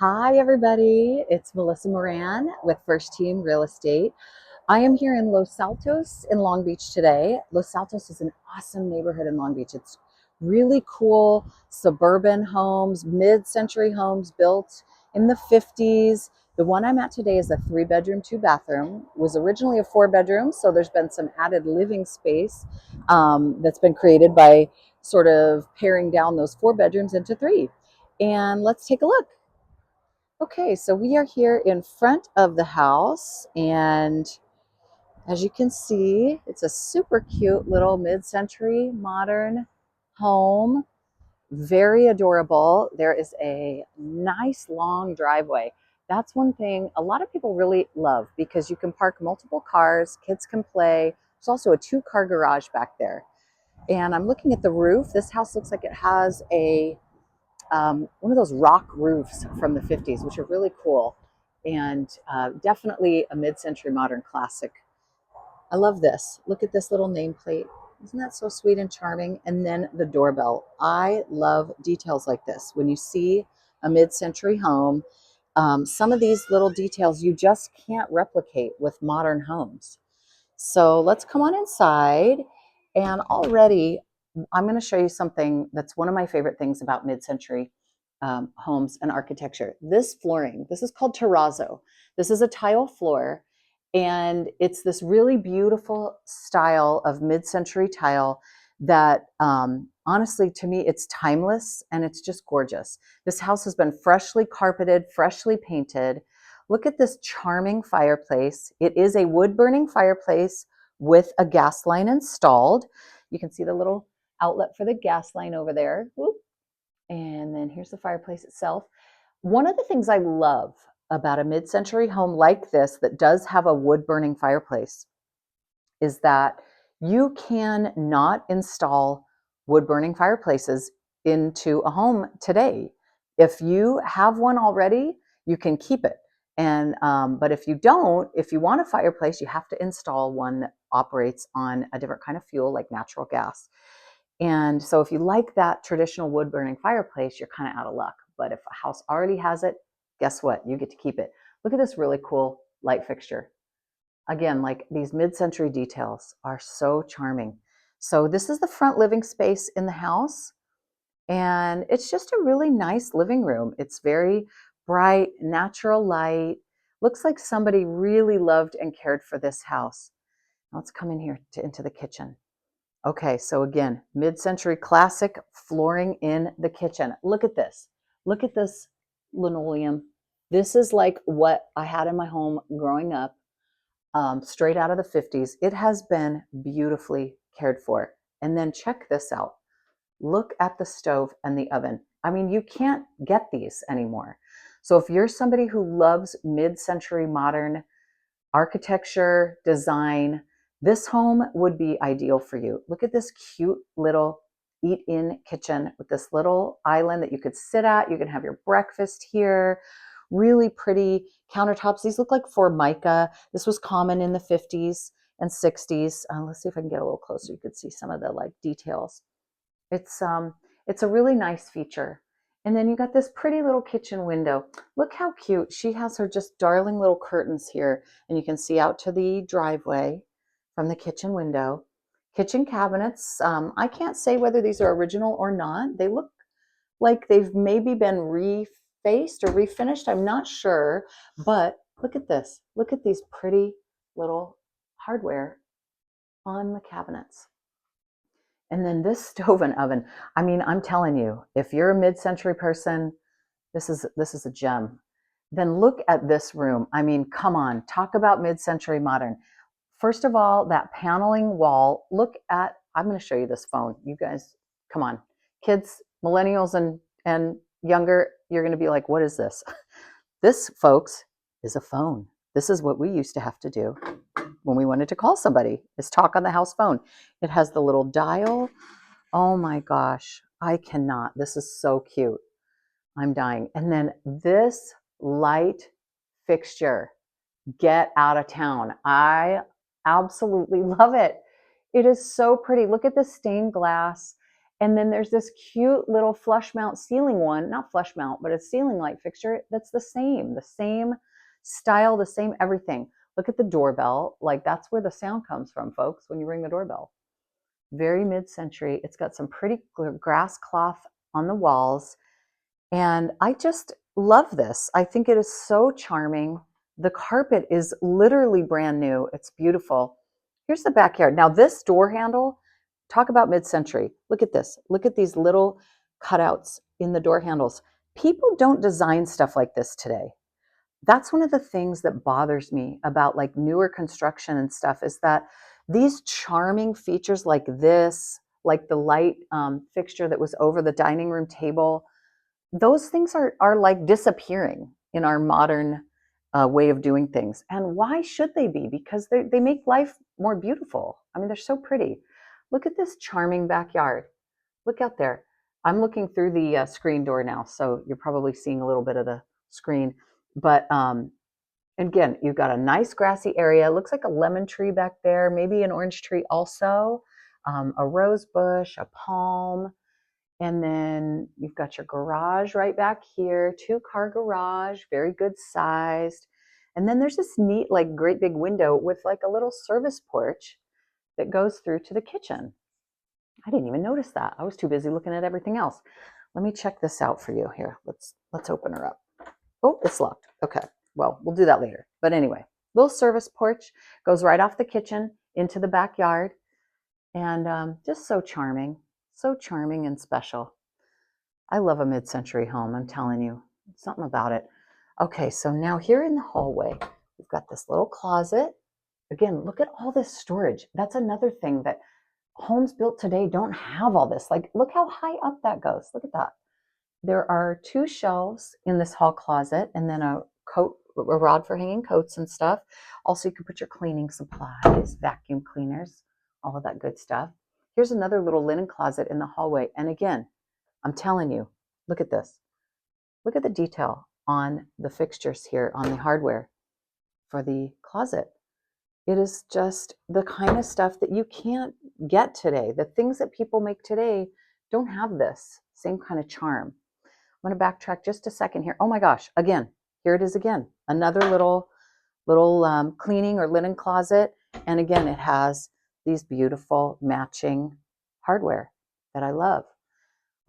Hi, everybody. It's Melissa Moran with First Team Real Estate. I am here in Los Altos in Long Beach today. Los Altos is an awesome neighborhood in Long Beach. It's really cool suburban homes, mid-century homes built in the 50s. The one I'm at today is a 3-bedroom, 2-bathroom. It was originally a 4-bedroom, so there's been some added living space that's been created by sort of paring down those 4 bedrooms into 3. And let's take a look. Okay, so we are here in front of the house, and as you can see, it's a super cute little mid-century modern home. Very adorable. There is a nice long driveway. That's one thing a lot of people really love because you can park multiple cars, kids can play. There's also a 2-car garage back there. And I'm looking at the roof. This house looks like it has a one of those rock roofs from the 50s, which are really cool, and definitely a mid-century modern classic. I love this. Look at this little nameplate. Isn't that so sweet and charming? And then the doorbell. I love details like this. When you see a mid-century home, some of these little details you just can't replicate with modern homes. So let's come on inside. And already I'm going to show you something that's one of my favorite things about mid-century homes and architecture. This flooring, this is called terrazzo. This is a tile floor, and it's this really beautiful style of mid-century tile that honestly, to me, it's timeless and it's just gorgeous. This house has been freshly carpeted, freshly painted. Look at this charming fireplace. It is a wood-burning fireplace with a gas line installed. You can see the little outlet for the gas line over there. Whoop. And then here's the fireplace itself. One of the things I love about a mid-century home like this that does have a wood-burning fireplace is that you can not install wood-burning fireplaces into a home today. If you have one already, you can keep it. And but if you don't, if you want a fireplace, you have to install one that operates on a different kind of fuel, like natural gas. And so if you like that traditional wood burning fireplace, you're kind of out of luck. But if a house already has it, guess what? You get to keep it. Look at this really cool light fixture. Again, like these mid-century details are so charming. So this is the front living space in the house, and it's just a really nice living room. It's very bright, natural light. Looks like somebody really loved and cared for this house. Now let's come in here into the kitchen. Okay, so again, mid-century classic flooring in the kitchen. Look at this. Look at this linoleum. This is like what I had in my home growing up, straight out of the 50s. It has been beautifully cared for. And then check this out. Look at the stove and the oven. I mean, you can't get these anymore. So if you're somebody who loves mid-century modern architecture, design, this home would be ideal for you. Look at this cute little eat-in kitchen with this little island that you could sit at. You can have your breakfast here. Really pretty countertops. These look like Formica. This was common in the 50s and 60s. Let's see if I can get a little closer. You could see some of the like details. It's a really nice feature. And then you got this pretty little kitchen window. Look how cute. She has her just darling little curtains here, and you can see out to the driveway from the kitchen window. Kitchen cabinets. I can't say whether these are original or not. They look like they've maybe been refaced or refinished. I'm not sure, but look at this. Look at these pretty little hardware on the cabinets. And then this stove and oven. I mean, I'm telling you, if you're a mid-century person, this is a gem. Then look at this room. I mean, come on, talk about mid-century modern. First of all, that paneling wall. Look at, I'm going to show you this phone. You guys, come on. Kids, millennials and younger, you're going to be like, what is this? This, folks, is a phone. This is what we used to have to do when we wanted to call somebody, is talk on the house phone. It has the little dial. Oh my gosh, I cannot. This is so cute. I'm dying. And then this light fixture, get out of town. I absolutely love it. It is so pretty. Look at the stained glass. And then there's this cute little flush mount ceiling one, not flush mount, but a ceiling light fixture that's the same style, the same everything. Look at the doorbell. Like that's where the sound comes from, folks, when you ring the doorbell. Very mid-century. It's got some pretty grass cloth on the walls. And I just love this. I think it is so charming. The carpet is literally brand new. It's beautiful. Here's the backyard. Now this door handle, talk about mid-century. Look at this. Look at these little cutouts in the door handles. People don't design stuff like this today. That's one of the things that bothers me about like newer construction and stuff is that these charming features like this, like the light fixture that was over the dining room table, those things are like disappearing in our modern way of doing things. And why should they be? Because they make life more beautiful. I mean, they're so pretty. Look at this charming backyard. Look out there. I'm looking through the screen door now, so you're probably seeing a little bit of the screen. But again, you've got a nice grassy area. Looks like a lemon tree back there, maybe an orange tree also, a rose bush, a palm. And then you've got your garage right back here, 2-car garage, very good sized. And then there's this neat, like great big window with like a little service porch that goes through to the kitchen. I didn't even notice that. I was too busy looking at everything else. Let me check this out for you here. Let's open her up. Oh, it's locked. Okay. Well, we'll do that later. But anyway, little service porch goes right off the kitchen into the backyard. And just so charming and special. I love a mid-century home, I'm telling you. Something about it. Okay, so now here in the hallway, we've got this little closet. Again, look at all this storage. That's another thing that homes built today don't have all this. Like, look how high up that goes. Look at that. There are 2 shelves in this hall closet and then a rod for hanging coats and stuff. Also, you can put your cleaning supplies, vacuum cleaners, all of that good stuff. Here's another little linen closet in the hallway. And again, I'm telling you, look at this. Look at the detail on the fixtures here, on the hardware for the closet. It is just the kind of stuff that you can't get today. The things that people make today don't have this same kind of charm. I'm going to backtrack just a second here. Oh my gosh, again, here it is again. Another little cleaning or linen closet. And again, it has these beautiful matching hardware that I love.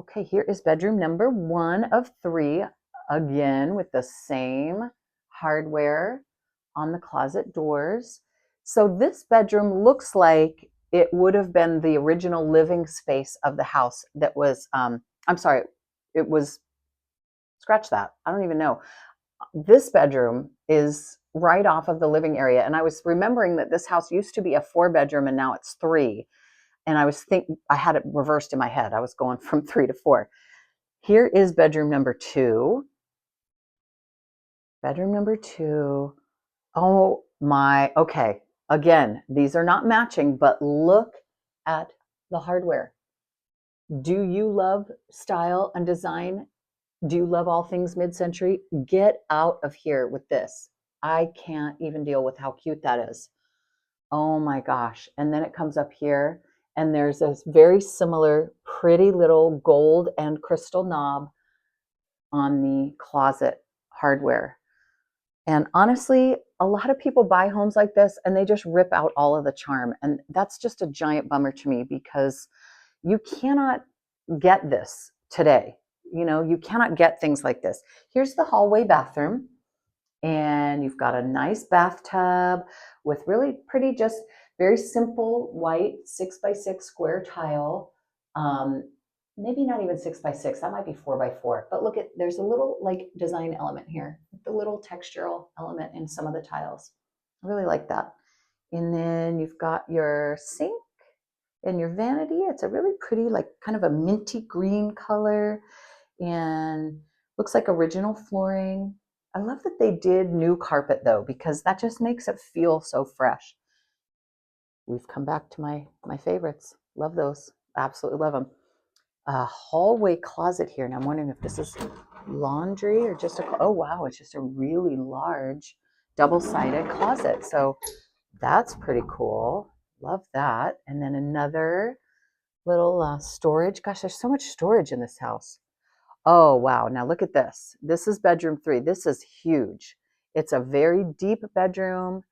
Okay, here is bedroom number 1 of 3, again with the same hardware on the closet doors. So this bedroom looks like it would have been the original living space of the house that was, I'm sorry, it was, scratch that, I don't even know. This bedroom is right off of the living area. And I was remembering that this house used to be a 4-bedroom and now it's 3. And I had it reversed in my head. I was going from 3 to 4. Here is bedroom number 2. Bedroom number 2. Oh my, okay. Again, these are not matching, but look at the hardware. Do you love style and design? Do you love all things mid-century? Get out of here with this. I can't even deal with how cute that is. Oh my gosh. And then it comes up here and there's this very similar pretty little gold and crystal knob on the closet hardware. And honestly, a lot of people buy homes like this and they just rip out all of the charm. And that's just a giant bummer to me because you cannot get this today. You know, you cannot get things like this. Here's the hallway bathroom. And you've got a nice bathtub with really pretty, just very simple white 6x6 square tile. Maybe not even 6x6, that might be 4x4. But look at, there's a little like design element here, the little textural element in some of the tiles. I really like that. And then you've got your sink and your vanity. It's a really pretty, like kind of a minty green color and looks like original flooring. I love that they did new carpet though, because that just makes it feel so fresh. We've come back to my favorites. Love those. Absolutely love them. A hallway closet here. And I'm wondering if this is laundry or just oh wow, it's just a really large double-sided closet. So that's pretty cool. Love that. And then another little storage. Gosh, there's so much storage in this house. Oh, wow. Now look at this. This is bedroom 3. This is huge. It's a very deep bedroom.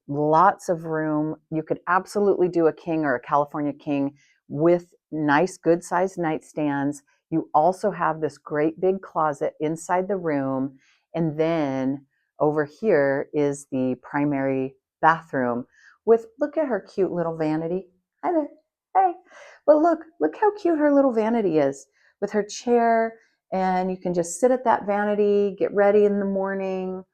Lots of room. You could absolutely do a king or a California king with nice, good sized nightstands. You also have this great big closet inside the room. And then over here is the primary bathroom with, look at her cute little vanity. Hi there. Hey. But look how cute her little vanity is with her chair. And you can just sit at that vanity, get ready in the morning.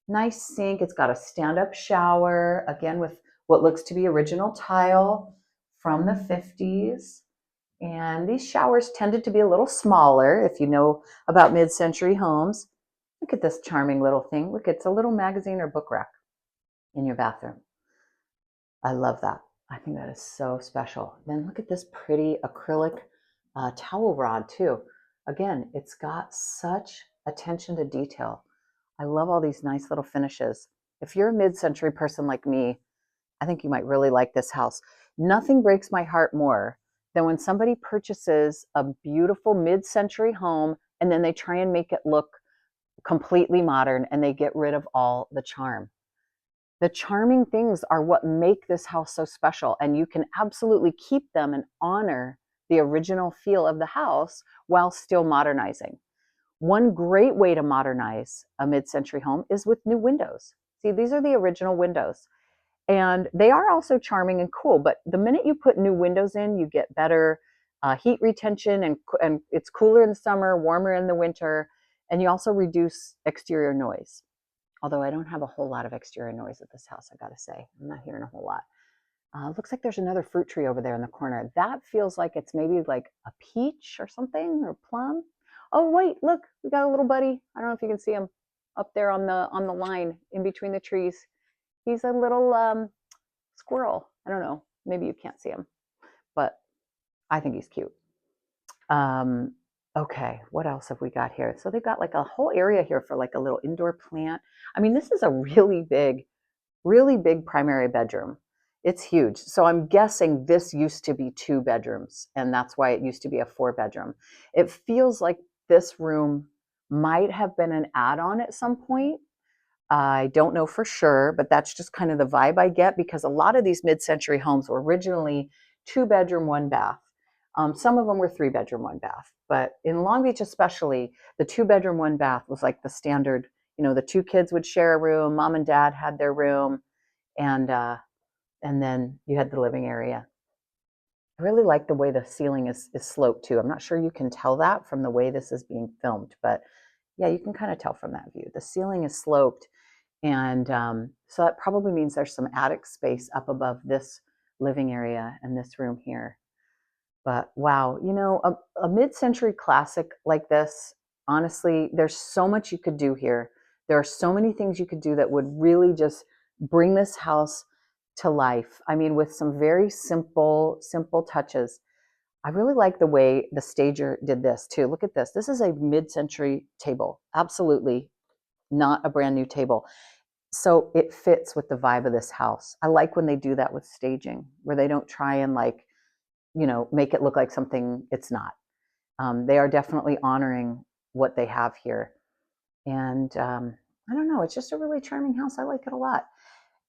Nice sink. It's got a stand-up shower, again, with what looks to be original tile from the 50s. And these showers tended to be a little smaller if you know about mid-century homes. Look at this charming little thing. Look, it's a little magazine or book rack in your bathroom. I love that. I think that is so special. Then look at this pretty acrylic towel rod too. Again, it's got such attention to detail. I love all these nice little finishes. If you're a mid-century person like me, I think you might really like this house. Nothing breaks my heart more than when somebody purchases a beautiful mid-century home and then they try and make it look completely modern and they get rid of all the charm. The charming things are what make this house so special, and you can absolutely keep them and honor the original feel of the house while still modernizing. One great way to modernize a mid-century home is with new windows. See, these are the original windows, and they are also charming and cool, but the minute you put new windows in, you get better heat retention, and it's cooler in the summer, warmer in the winter, and you also reduce exterior noise. Although I don't have a whole lot of exterior noise at this house, I gotta say. I'm not hearing a whole lot. Looks like there's another fruit tree over there in the corner. That feels like it's maybe like a peach or something, or plum. Oh wait, look, we got a little buddy. I don't know if you can see him up there on the line in between the trees. He's a little squirrel. I don't know. Maybe you can't see him, but I think he's cute. Um, okay, what else have we got here? So they've got like a whole area here for like a little indoor plant. I mean, this is a really big primary bedroom. It's huge. So I'm guessing this used to be 2 bedrooms, and that's why it used to be a 4-bedroom. It feels like this room might have been an add-on at some point. I don't know for sure, but that's just kind of the vibe I get, because a lot of these mid-century homes were originally 2-bedroom, 1-bath. Some of them were 3-bedroom, 1-bath, but in Long Beach especially, the 2-bedroom, 1-bath was like the standard. You know, the 2 kids would share a room, mom and dad had their room, and then you had the living area. I really like the way the ceiling is sloped too. I'm not sure you can tell that from the way this is being filmed, but yeah, you can kind of tell from that view. The ceiling is sloped, and so that probably means there's some attic space up above this living area and this room here. But wow, you know, a mid-century classic like this, honestly, there's so much you could do here. There are so many things you could do that would really just bring this house to life. I mean, with some very simple touches. I really like the way the stager did this too. Look at this. This is a mid-century table. Absolutely not a brand new table. So it fits with the vibe of this house. I like when they do that with staging, where they don't try and like, you know, make it look like something it's not. They are definitely honoring what they have here. And I don't know, it's just a really charming house. I like it a lot.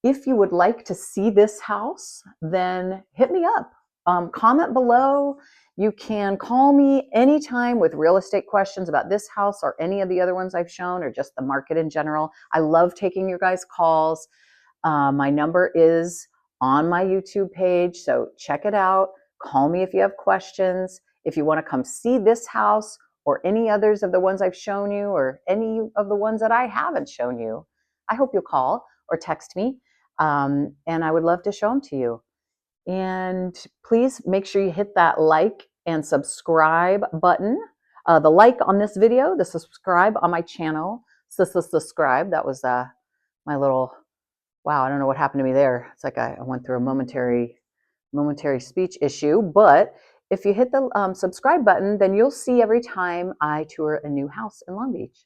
If you would like to see this house, then hit me up. Comment below. You can call me anytime with real estate questions about this house or any of the other ones I've shown, or just the market in general. I love taking your guys' calls. My number is on my YouTube page, so check it out. Call me if you have questions. If you want to come see this house or any others of the ones I've shown you, or any of the ones that I haven't shown you, I hope you'll call or text me, and I would love to show them to you. And please make sure you hit that like and subscribe button. The like on this video, the subscribe on my channel. So subscribe. That was my little, wow, I don't know what happened to me there. It's like I went through a momentary speech issue. But if you hit the subscribe button, then you'll see every time I tour a new house in Long Beach.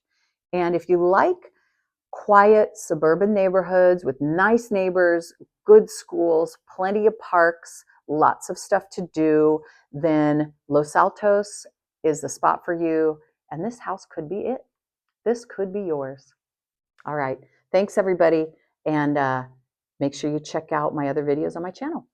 And if you like quiet suburban neighborhoods with nice neighbors, good schools, plenty of parks, lots of stuff to do, then Los Altos is the spot for you. And this house could be it. This could be yours. All right. Thanks, everybody. And make sure you check out my other videos on my channel.